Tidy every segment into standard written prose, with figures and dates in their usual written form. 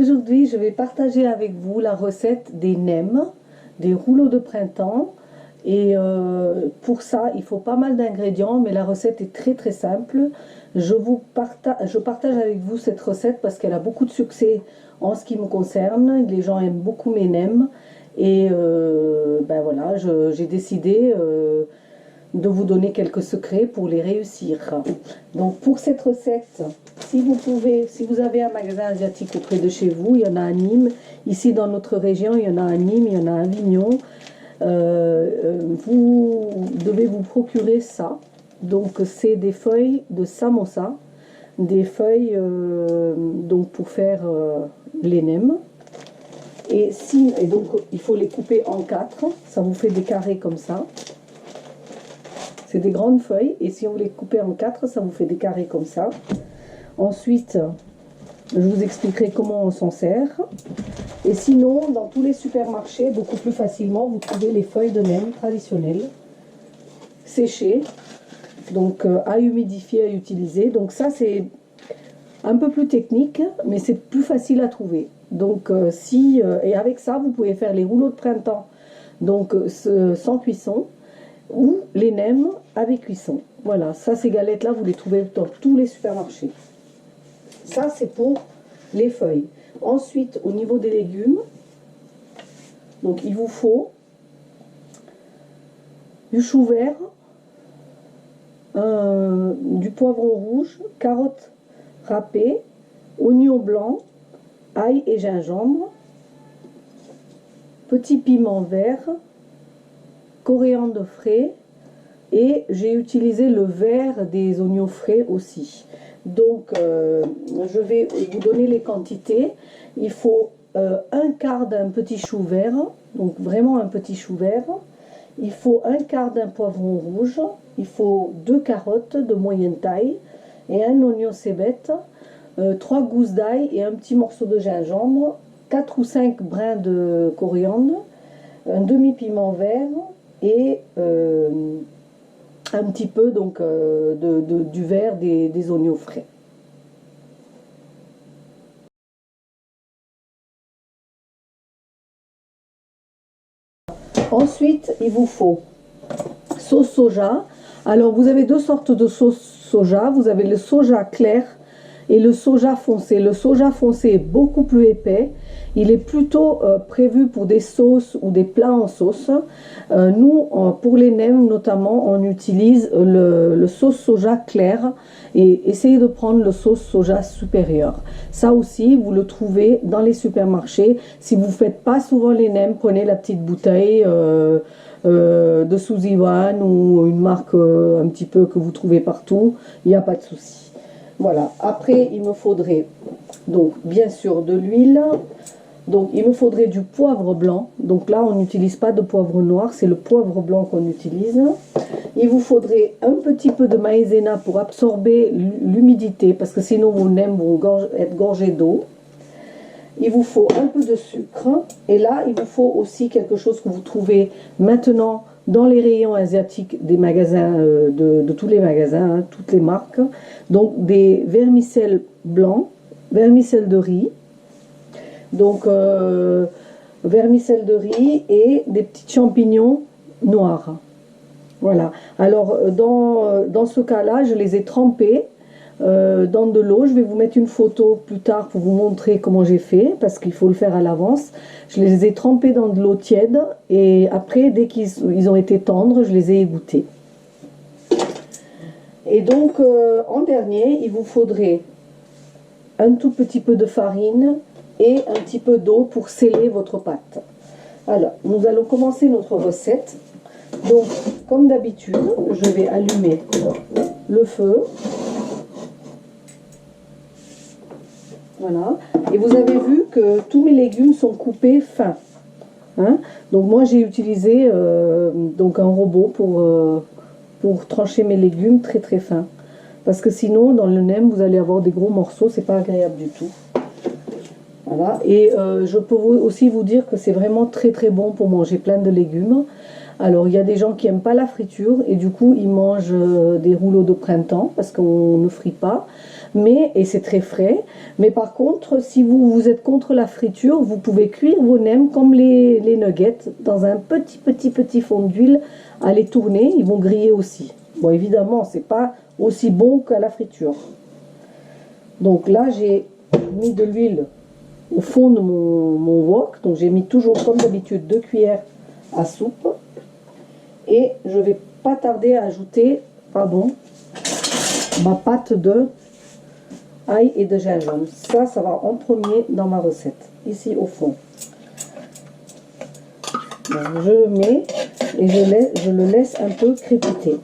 Aujourd'hui, je vais partager avec vous la recette des nems, des rouleaux de printemps. Et pour ça, il faut pas mal d'ingrédients, mais la recette est très très simple. Je partage avec vous cette recette parce qu'elle a beaucoup de succès en ce qui me concerne. Les gens aiment beaucoup mes nems. Et ben voilà, j'ai décidé de vous donner quelques secrets pour les réussir. Donc pour cette recette, si vous avez un magasin asiatique auprès de chez vous, il y en a à Nîmes. Ici dans notre région, il y en a à Nîmes, il y en a à Avignon. Vous devez vous procurer ça. Donc c'est des feuilles de samosa, des feuilles donc pour faire les nems. Et donc il faut les couper en 4, ça vous fait des carrés comme ça. C'est des grandes feuilles et si on les coupe en 4, ça vous fait des carrés comme ça. Ensuite, je vous expliquerai comment on s'en sert. Et sinon, dans tous les supermarchés, beaucoup plus facilement, vous trouvez les feuilles de nems traditionnelles, séchées, donc à humidifier, à utiliser. Donc ça, c'est un peu plus technique, mais c'est plus facile à trouver. Donc et avec ça, vous pouvez faire les rouleaux de printemps, donc sans cuisson, ou les nems avec cuisson. Voilà, ça, ces galettes-là, vous les trouvez dans tous les supermarchés. Ça, c'est pour les feuilles. Ensuite, au niveau des légumes, donc il vous faut du chou vert, du poivron rouge, carottes râpées, oignons blancs, ail et gingembre, petit piment vert, coriandre frais, et j'ai utilisé le vert des oignons frais aussi. Donc je vais vous donner les quantités. Il faut un quart d'un petit chou vert, donc vraiment un petit chou vert. Il faut un quart d'un poivron rouge. Il faut 2 carottes de moyenne taille et un oignon cébette, 3 gousses d'ail et un petit morceau de gingembre, 4 ou 5 brins de coriandre, un demi-piment vert et un petit peu donc du vert des oignons frais. Ensuite, il vous faut sauce soja. Alors, vous avez deux sortes de sauce soja. Vous avez le soja clair et le soja foncé. Le soja foncé est beaucoup plus épais. Il est plutôt prévu pour des sauces ou des plats en sauce. Nous, pour les nems notamment, on utilise le sauce soja clair et essayez de prendre le sauce soja supérieur. Ça aussi, vous le trouvez dans les supermarchés. Si vous ne faites pas souvent les nems, prenez la petite bouteille de Sous-Ivan ou une marque un petit peu que vous trouvez partout. Il n'y a pas de souci. Voilà. Après, il me faudrait donc bien sûr de l'huile. Donc il me faudrait du poivre blanc. Donc là, on n'utilise pas de poivre noir, c'est le poivre blanc qu'on utilise. Il vous faudrait un petit peu de maïzena pour absorber l'humidité, parce que sinon vos nems vont être gorgés d'eau. Il vous faut un peu de sucre. Et là, il vous faut aussi quelque chose que vous trouvez maintenant dans les rayons asiatiques des magasins, de tous les magasins, hein, toutes les marques. Donc des vermicelles blancs, vermicelles de riz. Donc vermicelle de riz et des petits champignons noirs. Voilà. Alors dans ce cas-là, je les ai trempés dans de l'eau. Je vais vous mettre une photo plus tard pour vous montrer comment j'ai fait, parce qu'il faut le faire à l'avance. Je les ai trempés dans de l'eau tiède et après, dès qu'ils ont été tendres, je les ai égouttés. Et donc en dernier, il vous faudrait un tout petit peu de farine et un petit peu d'eau pour sceller votre pâte. Alors, nous allons commencer notre recette. Donc, comme d'habitude, je vais allumer le feu. Voilà. Et vous avez vu que tous mes légumes sont coupés fins. Hein? Donc, moi, j'ai utilisé donc un robot pour trancher mes légumes très très fins. Parce que sinon, dans le nem, vous allez avoir des gros morceaux. C'est pas agréable du tout. Voilà. Et je peux aussi vous dire que c'est vraiment très très bon pour manger plein de légumes. Alors, il y a des gens qui n'aiment pas la friture et du coup, ils mangent des rouleaux de printemps parce qu'on ne frit pas. Et c'est très frais. Mais par contre, si vous êtes contre la friture, vous pouvez cuire vos nems comme les nuggets dans un petit fond d'huile à les tourner. Ils vont griller aussi. Bon, évidemment, c'est pas aussi bon qu'à la friture. Donc là, j'ai mis de l'huile au fond de mon wok. Donc j'ai mis toujours, comme d'habitude, 2 cuillères à soupe. Et je vais pas tarder à ajouter, ma pâte de ail et de gingembre. Ça va en premier dans ma recette, ici au fond. Donc, je le mets et je le laisse un peu crépiter.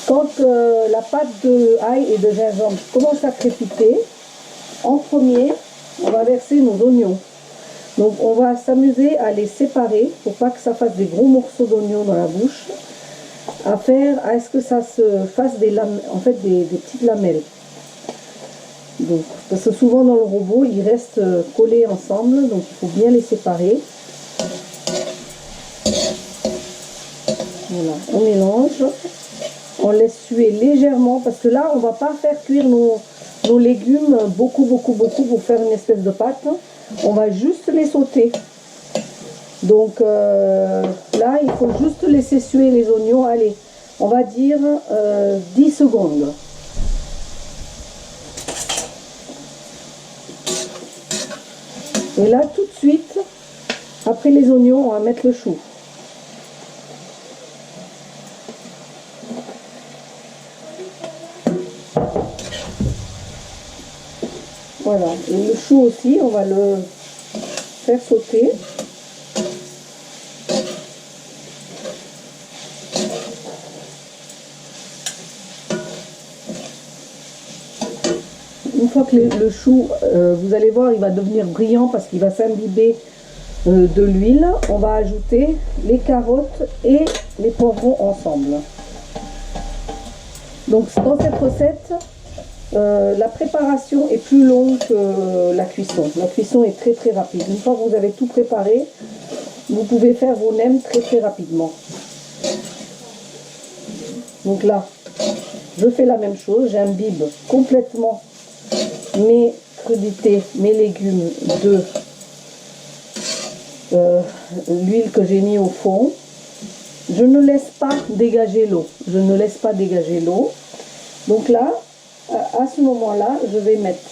Quand la pâte de ail et de gingembre commence à crépiter, en premier, on va verser nos oignons. Donc on va s'amuser à les séparer pour pas que ça fasse des gros morceaux d'oignons dans la bouche, à ce que ça se fasse des petites lamelles. Donc, parce que souvent dans le robot, ils restent collés ensemble, donc il faut bien les séparer. Voilà, on mélange, on laisse suer légèrement, parce que là, on va pas faire cuire nos légumes beaucoup pour faire une espèce de pâte. On va juste les sauter. Donc là, il faut juste laisser suer les oignons. Allez, on va dire 10 secondes. Et là, tout de suite, après les oignons, on va mettre le chou. Voilà, et le chou aussi, on va le faire sauter. Une fois que le chou, vous allez voir, il va devenir brillant parce qu'il va s'imbiber de l'huile, on va ajouter les carottes et les poivrons ensemble. Donc dans cette recette, la préparation est plus longue que la cuisson. La cuisson est très rapide. Une fois que vous avez tout préparé, vous pouvez faire vos nems très rapidement. Donc là, je fais la même chose, j'imbibe complètement mes crudités, mes légumes de l'huile que j'ai mis au fond. Je ne laisse pas dégager l'eau. Je ne laisse pas dégager l'eau. Donc là, à ce moment-là, je vais mettre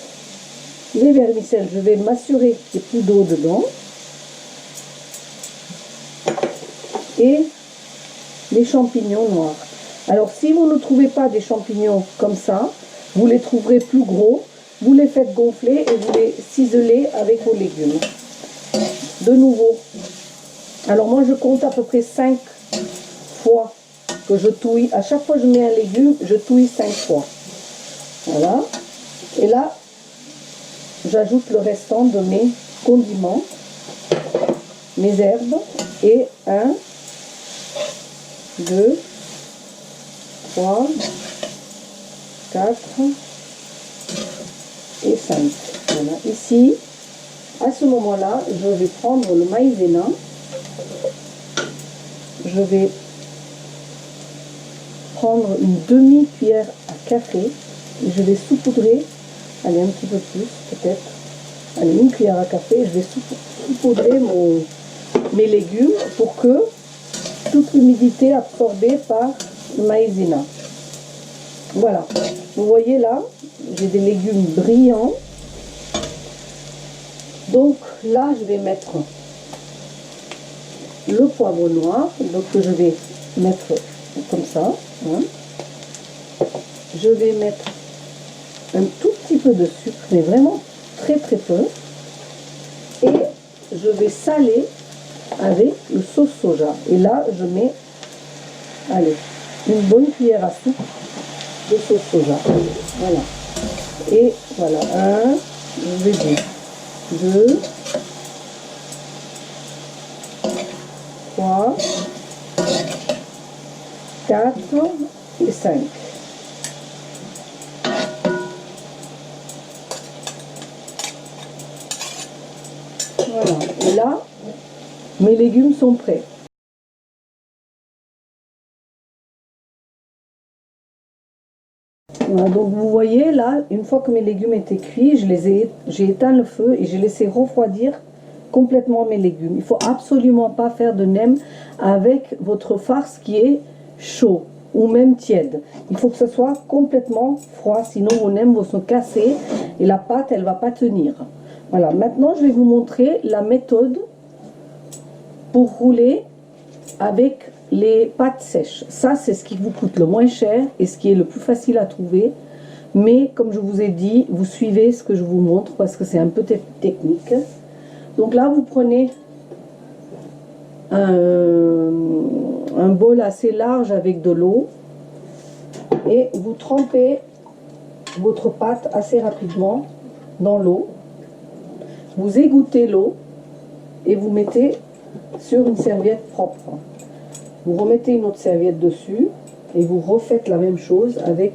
les vermicelles. Je vais m'assurer qu'il n'y ait plus d'eau dedans. Et les champignons noirs. Alors, si vous ne trouvez pas des champignons comme ça, vous les trouverez plus gros. Vous les faites gonfler et vous les ciselez avec vos légumes. De nouveau. Alors, moi, je compte à peu près 5 fois que je touille. À chaque fois que je mets un légume, je touille 5 fois. Voilà. Et là, j'ajoute le restant de mes condiments, mes herbes. Et 1, 2, 3, 4 et 5. Voilà. Ici, à ce moment-là, je vais prendre le maïzena. Je vais prendre une demi-cuillère à café et je vais saupoudrer, allez un petit peu plus peut-être, allez une cuillère à café, je vais saupoudrer mes légumes pour que toute l'humidité absorbée par le maïzena. Voilà, vous voyez là, j'ai des légumes brillants. Donc là, je vais mettre le poivre noir, donc je vais mettre comme ça. Hein. Je vais mettre un tout petit peu de sucre, mais vraiment très peu. Et je vais saler avec le sauce soja. Et là, je mets, allez, une bonne cuillère à soupe de sauce soja. Voilà. Et voilà, 1, je vais dire 2, 3, 4 et 5. Voilà. Et là, mes légumes sont prêts. Voilà, donc vous voyez là, une fois que mes légumes étaient cuits, j'ai éteint le feu et j'ai laissé refroidir complètement mes légumes. Il faut absolument pas faire de nem avec votre farce qui est chaud ou même tiède. Il faut que ce soit complètement froid, sinon vos nems vont se casser et la pâte elle va pas tenir. Voilà, maintenant je vais vous montrer la méthode pour rouler avec les pâtes sèches. Ça c'est ce qui vous coûte le moins cher et ce qui est le plus facile à trouver. Mais comme je vous ai dit, vous suivez ce que je vous montre parce que c'est un peu technique. Donc là, vous prenez un bol assez large avec de l'eau et vous trempez votre pâte assez rapidement dans l'eau. Vous égouttez l'eau et vous mettez sur une serviette propre. Vous remettez une autre serviette dessus et vous refaites la même chose avec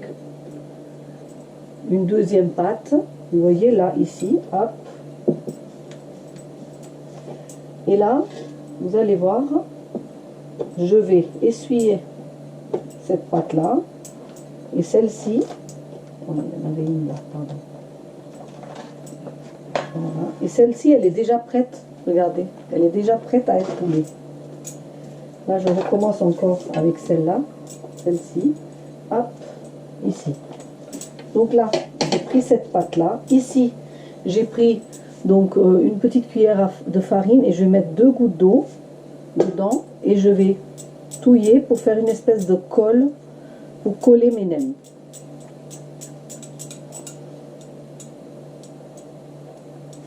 une deuxième pâte. Vous voyez là, ici, hop. Et là, vous allez voir, je vais essuyer cette pâte-là et celle-ci. Oh, il y en avait une là, pardon. Voilà. Et celle-ci, elle est déjà prête. Regardez, elle est déjà prête à être roulée. Là, je recommence encore avec celle-là, celle-ci. Hop, ici. Donc là, j'ai pris cette pâte-là. Ici, j'ai pris donc une petite cuillère de farine et je vais mettre 2 gouttes d'eau dedans et je vais touiller pour faire une espèce de colle pour coller mes nems.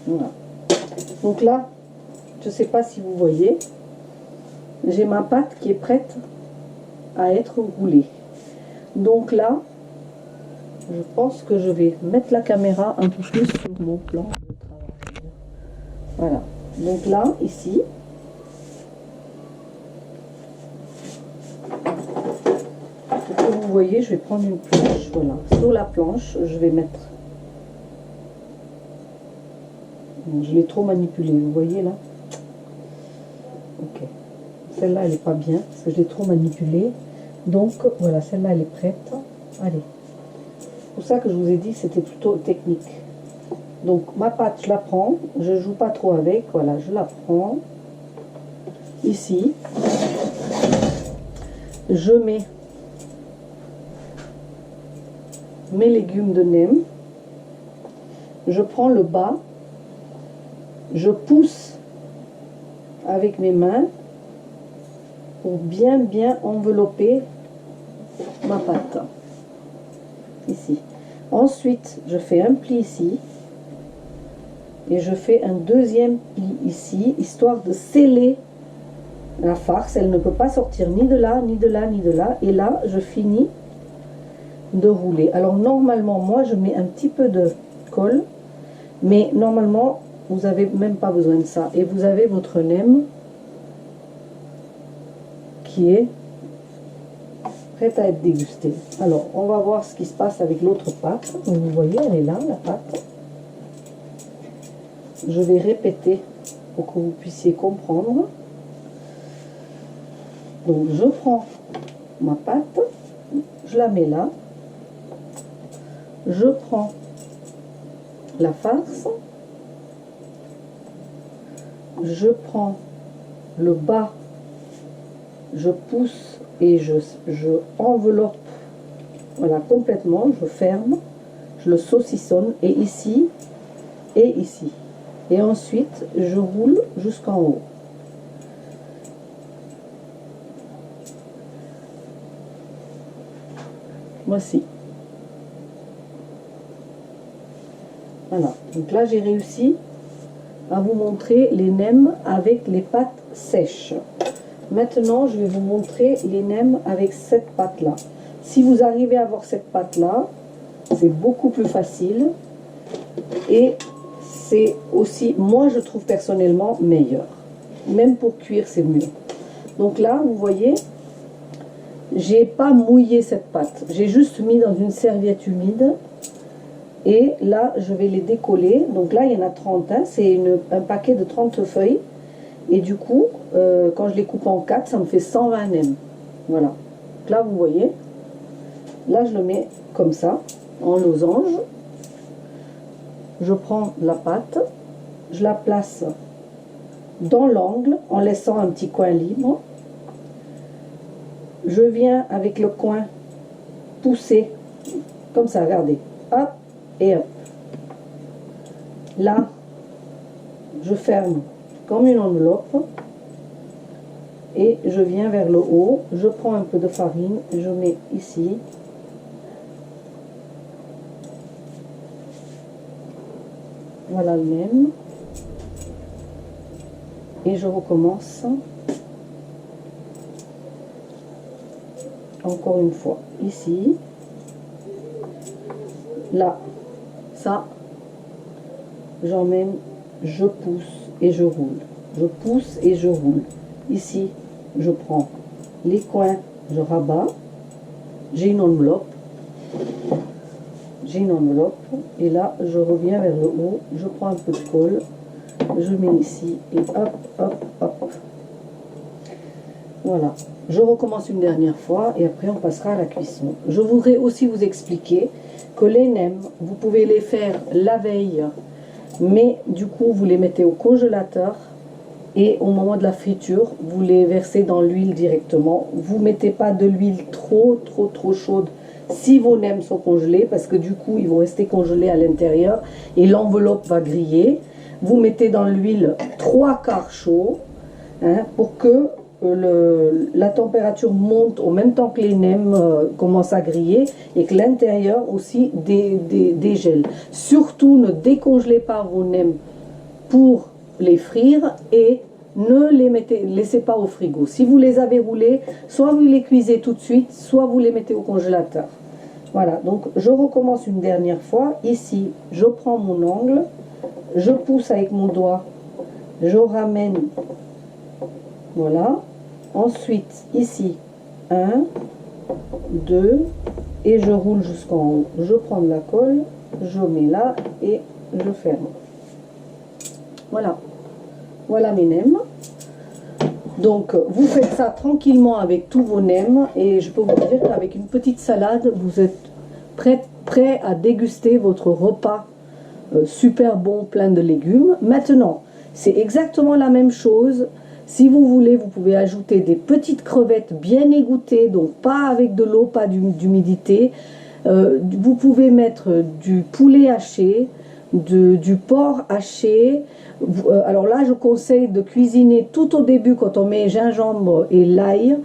Voilà. Donc là, je ne sais pas si vous voyez, j'ai ma pâte qui est prête à être roulée. Donc là, je pense que je vais mettre la caméra un peu plus sur mon plan de travail. Voilà. Donc là, ici, pour que vous voyez, je vais prendre une planche. Voilà. Sur la planche, je vais mettre. Je l'ai trop manipulée, vous voyez là. Ok. Celle-là, elle n'est pas bien parce que je l'ai trop manipulée. Donc voilà, celle-là, elle est prête. Allez. C'est pour ça que je vous ai dit que c'était plutôt technique. Donc ma pâte, je la prends, je joue pas trop avec, voilà, je la prends ici, je mets mes légumes de nem, je prends le bas, je pousse avec mes mains pour bien envelopper ma pâte ici. Ensuite, je fais un pli ici et je fais un deuxième pli ici, histoire de sceller la farce. Elle ne peut pas sortir ni de là, ni de là, ni de là. Et là, je finis de rouler. Alors normalement, moi, je mets un petit peu de colle, mais normalement, vous n'avez même pas besoin de ça. Et vous avez votre nem qui est prête à être dégustée. Alors, on va voir ce qui se passe avec l'autre pâte. Donc, vous voyez, elle est là, la pâte. Je vais répéter pour que vous puissiez comprendre. Donc, je prends ma pâte, je la mets là. Je prends la farce. Je prends le bas, je pousse et je enveloppe, voilà, complètement, je ferme, je le saucissonne et ici, et ensuite je roule jusqu'en haut. Voici. Voilà, donc là j'ai réussi à vous montrer les nems avec les pâtes sèches. Maintenant, je vais vous montrer les nems avec cette pâte-là. Si vous arrivez à avoir cette pâte-là, c'est beaucoup plus facile. Et c'est aussi, moi je trouve personnellement, meilleur. Même pour cuire, c'est mieux. Donc là, vous voyez, j'ai pas mouillé cette pâte. J'ai juste mis dans une serviette humide. Et là, je vais les décoller. Donc là, il y en a 30, hein, c'est un paquet de 30 feuilles. Et du coup, quand je les coupe en 4, ça me fait 120 nems. Voilà. Donc là, vous voyez, là, je le mets comme ça, en losange. Je prends la pâte, je la place dans l'angle en laissant un petit coin libre. Je viens avec le coin pousser, comme ça, regardez. Hop, et hop. Là, je ferme comme une enveloppe. Et je viens vers le haut, je prends un peu de farine, je mets ici. Voilà le même. Et je recommence. Encore une fois, ici. Là, ça, j'emmène, je pousse et je roule. Je pousse et je roule. Ici, je prends les coins, je rabats, j'ai une enveloppe, et là je reviens vers le haut, je prends un peu de colle, je mets ici et hop, hop, hop. Voilà, je recommence une dernière fois et après on passera à la cuisson. Je voudrais aussi vous expliquer que les nems, vous pouvez les faire la veille, mais du coup vous les mettez au congélateur. Et au moment de la friture, vous les versez dans l'huile directement. Vous ne mettez pas de l'huile trop chaude si vos nems sont congelés, parce que du coup, ils vont rester congelés à l'intérieur et l'enveloppe va griller. Vous mettez dans l'huile 3/4 chaud, hein, pour que la température monte au même temps que les nems commencent à griller et que l'intérieur aussi dégèle. Surtout, ne décongelez pas vos nems pour les frire et ne les laissez pas au frigo. Si vous les avez roulés, soit vous les cuisez tout de suite, soit vous les mettez au congélateur. Voilà, donc je recommence une dernière fois. Ici, je prends mon angle, je pousse avec mon doigt, je ramène, voilà. Ensuite, ici, 1, 2, et je roule jusqu'en haut. Je prends de la colle, je mets là et je ferme. Voilà, voilà mes nems. Donc vous faites ça tranquillement avec tous vos nems et je peux vous dire qu'avec une petite salade, vous êtes prêt à déguster votre repas super bon, plein de légumes. Maintenant, c'est exactement la même chose. Si vous voulez, vous pouvez ajouter des petites crevettes bien égouttées, donc pas avec de l'eau, pas d'humidité. Vous pouvez mettre du poulet haché, du porc haché. Alors là, je conseille de cuisiner tout au début quand on met gingembre et l'ail,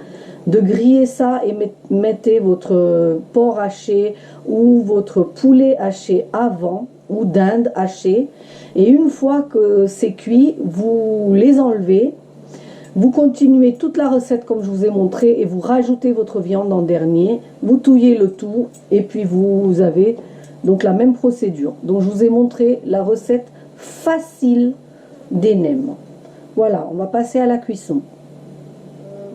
de griller ça et mettez votre porc haché ou votre poulet haché avant, ou dinde hachée. Et une fois que c'est cuit, vous les enlevez. Vous continuez toute la recette comme je vous ai montré et vous rajoutez votre viande en dernier. Vous touillez le tout et puis vous avez donc la même procédure. Donc je vous ai montré la recette facile des nems. Voilà, on va passer à la cuisson.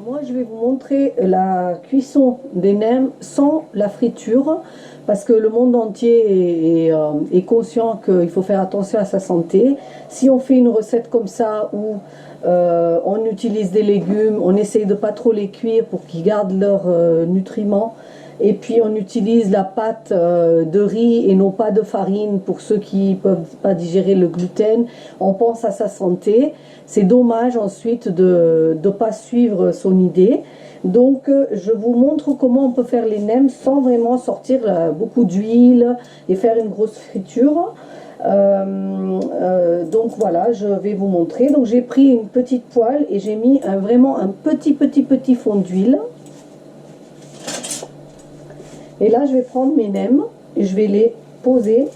Moi je vais vous montrer la cuisson des nems sans la friture parce que le monde entier est conscient qu'il faut faire attention à sa santé. Si on fait une recette comme ça où on utilise des légumes, on essaye de pas trop les cuire pour qu'ils gardent leurs nutriments, et puis on utilise la pâte de riz et non pas de farine pour ceux qui ne peuvent pas digérer le gluten, on pense à sa santé. C'est dommage ensuite de ne pas suivre son idée. Donc je vous montre comment on peut faire les nems sans vraiment sortir beaucoup d'huile et faire une grosse friture. Donc voilà, je vais vous montrer. Donc j'ai pris une petite poêle et j'ai mis vraiment un petit fond d'huile. Et là je vais prendre mes nems et je vais les poser.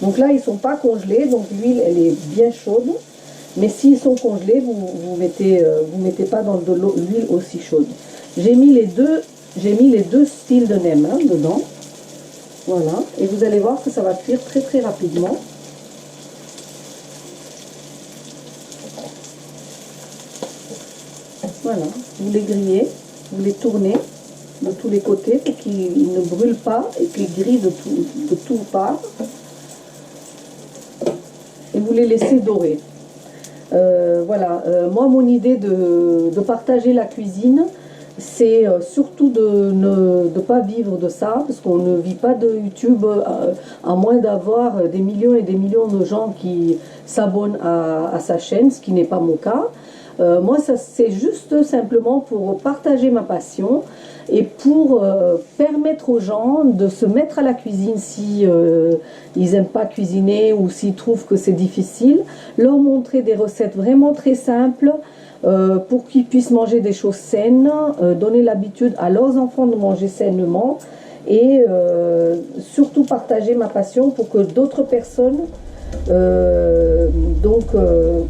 Donc là ils sont pas congelés, donc l'huile elle est bien chaude. Mais s'ils sont congelés, vous mettez pas dans de l'huile aussi chaude. J'ai mis les deux styles de nems dedans. Voilà, et vous allez voir que ça va cuire très rapidement. Voilà, vous les grillez, vous les tournez de tous les côtés pour qu'il ne brûle pas et qu'il grille de tout part. Et vous les laissez dorer. Voilà, moi mon idée de partager la cuisine, c'est surtout de ne pas vivre de ça, parce qu'on ne vit pas de YouTube, à moins d'avoir des millions et des millions de gens qui s'abonnent à sa chaîne, ce qui n'est pas mon cas. Moi, c'est juste simplement pour partager ma passion et pour permettre aux gens de se mettre à la cuisine si ils n'aiment pas cuisiner ou s'ils trouvent que c'est difficile, leur montrer des recettes vraiment très simples pour qu'ils puissent manger des choses saines, donner l'habitude à leurs enfants de manger sainement et surtout partager ma passion pour que d'autres personnes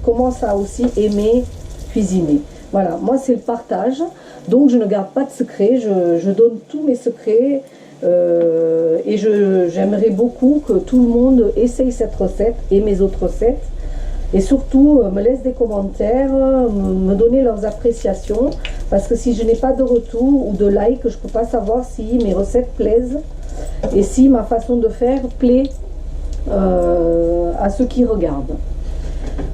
commencent à aussi aimer cuisiner. Voilà, moi c'est le partage, donc je ne garde pas de secret, je donne tous mes secrets et j'aimerais beaucoup que tout le monde essaye cette recette et mes autres recettes et surtout me laisse des commentaires, me donner leurs appréciations parce que si je n'ai pas de retour ou de like, je ne peux pas savoir si mes recettes plaisent et si ma façon de faire plaît à ceux qui regardent.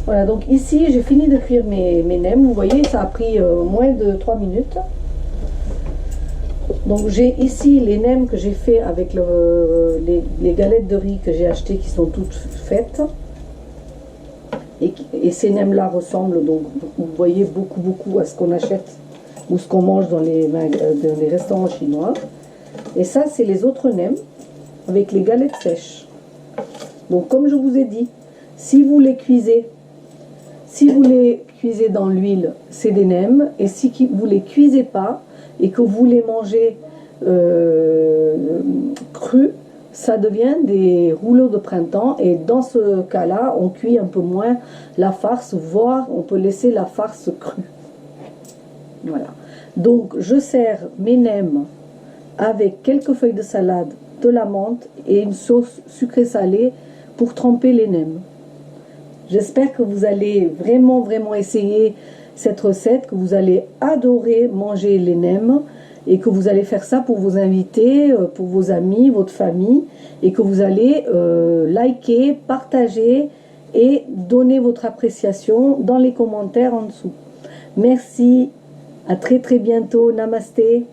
Voilà, donc ici j'ai fini de cuire mes nems. Vous voyez, ça a pris moins de 3 minutes. Donc j'ai ici les nems que j'ai fait avec les galettes de riz que j'ai achetées qui sont toutes faites. Et ces nems là ressemblent, donc vous voyez, beaucoup à ce qu'on achète ou ce qu'on mange dans les restaurants chinois. Et ça, c'est les autres nems avec les galettes sèches. Donc comme je vous ai dit, si vous les cuisez dans l'huile, c'est des nems. Et si vous les cuisez pas et que vous les mangez crus, ça devient des rouleaux de printemps. Et dans ce cas-là, on cuit un peu moins la farce, voire on peut laisser la farce crue. Voilà. Donc je sers mes nems avec quelques feuilles de salade, de la menthe et une sauce sucrée salée pour tremper les nems. J'espère que vous allez vraiment essayer cette recette, que vous allez adorer manger les nems et que vous allez faire ça pour vos invités, pour vos amis, votre famille et que vous allez liker, partager et donner votre appréciation dans les commentaires en dessous. Merci, à très bientôt, namasté.